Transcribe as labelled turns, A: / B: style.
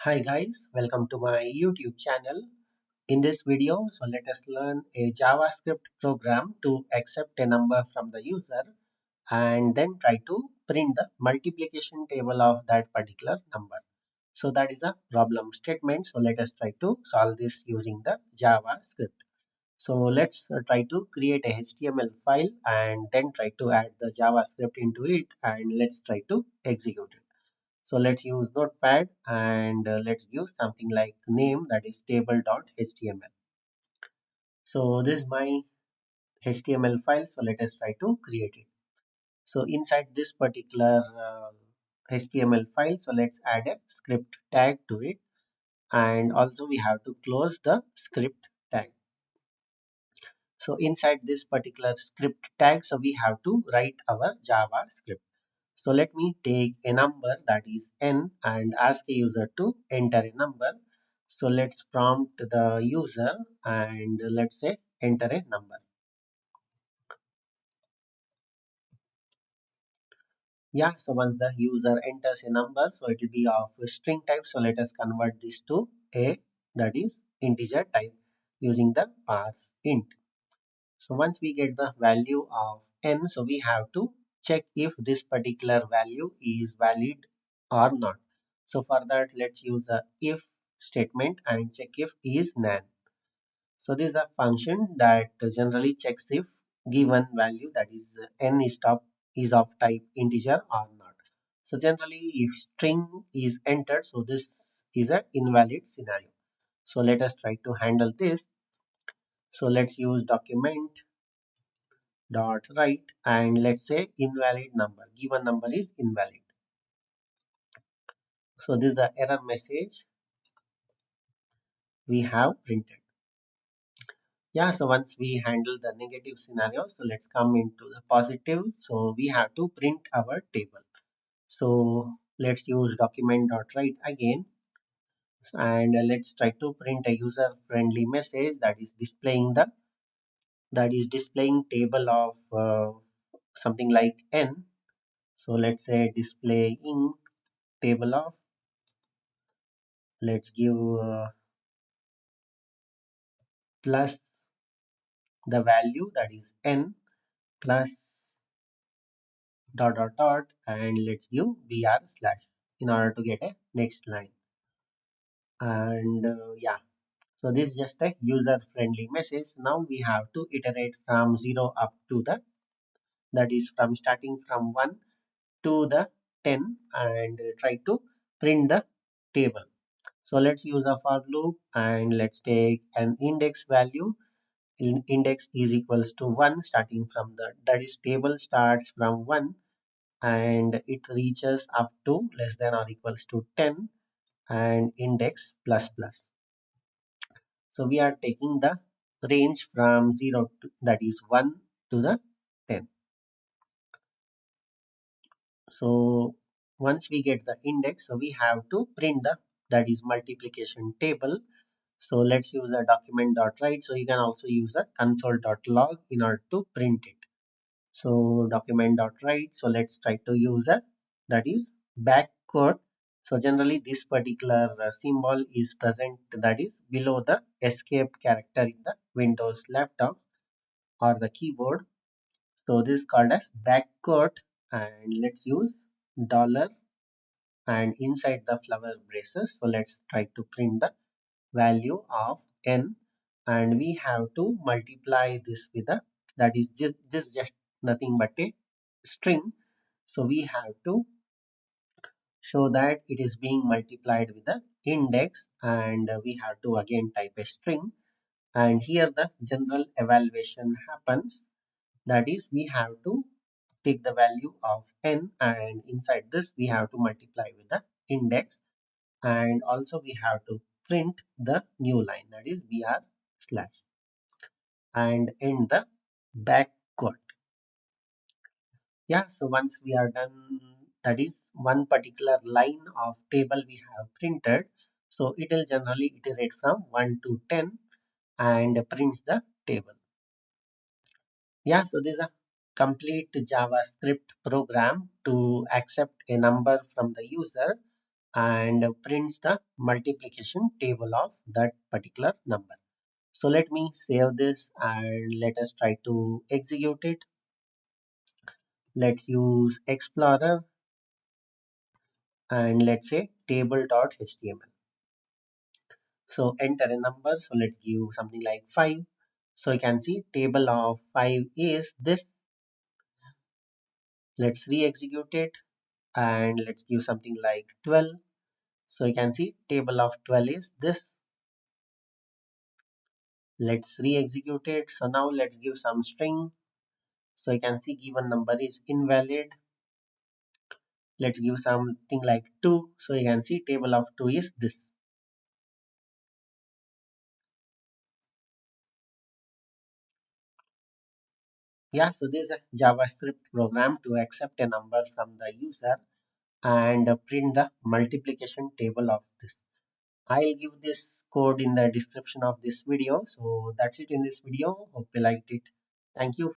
A: Hi guys, welcome to my YouTube channel. In this video, let us learn a JavaScript program to accept a number from the user and then try to print the multiplication table of that particular number. So that is a problem statement. So let us try to solve this using the JavaScript. So let's try to create a HTML file and then try to add the JavaScript into it and let's try to execute it. So let's use Notepad and let's give something like name, that is table.html. So this is my HTML file. So let us try to create it. So inside this particular HTML file, so let's add a script tag to it. And also we have to close the script tag. So inside this particular script tag, so we have to write our JavaScript. So let me take a number, that is n, and ask a user to enter a number. So let's prompt the user and let's say enter a number. Yeah, so once the user enters a number, so it will be of a string type. So let us convert this to a, that is integer type, using the parse int. So once we get the value of n, so we have to check if this particular value is valid or not. So for that, let's use a if statement and check if is nan. So this is a function that generally checks if given value, that is n is of type integer or not. So generally if string is entered, so this is an invalid scenario. So let us try to handle this. So let's use document dot write and let's say invalid number, given number is invalid. So this is the error message we have printed. Yeah, so once we handle the negative scenario, so let's come into the positive. So we have to print our table. So let's use document dot write again and let's try to print a user friendly message that is displaying table of something like n. So let's say displaying table of, let's give plus the value, that is n, plus dot dot dot and let's give br slash in order to get a next line. And yeah, so this is just a user friendly message. Now we have to iterate from 0 up to the, that is from starting from 1 to the 10 and try to print the table. So let's use a for loop and let's take an index value. Index is equals to 1 starting from the, that is table starts from 1 and it reaches up to less than or equals to 10 and index plus plus. So we are taking the range from 0 to, that is 1 to the 10. So once we get the index, so we have to print the, that is multiplication table. So let's use a document.write. So you can also use a console.log in order to print it. So document.write. So let's try to use a, that is backquote. So generally this particular symbol is present, that is below the escape character in the Windows laptop or the keyboard. So this is called as backquote and let's use dollar and inside the flower braces. So let's try to print the value of n and we have to multiply this with a, that is just this just nothing but a string. So we have to show that it is being multiplied with the index and we have to again type a string and here the general evaluation happens, that is we have to take the value of n and inside this we have to multiply with the index and also we have to print the new line, that is br slash and end the backquote. Yeah, so once we are done, that is one particular line of table we have printed, so it will generally iterate from 1 to 10 and prints the table. Yeah, so this is a complete JavaScript program to accept a number from the user and prints the multiplication table of that particular number. So let me save this and let us try to execute it. Let's use Explorer and let's say table.html. So enter a number. So let's give something like 5. So you can see table of 5 is this. Let's re-execute it and let's give something like 12. So you can see table of 12 is this. Let's re-execute it. So now let's give some string. So you can see given number is invalid. Let's give something like 2. So you can see table of 2 is this. Yeah, so this is a JavaScript program to accept a number from the user and print the multiplication table of this. I'll give this code in the description of this video. So that's it in this video. Hope you liked it. Thank you.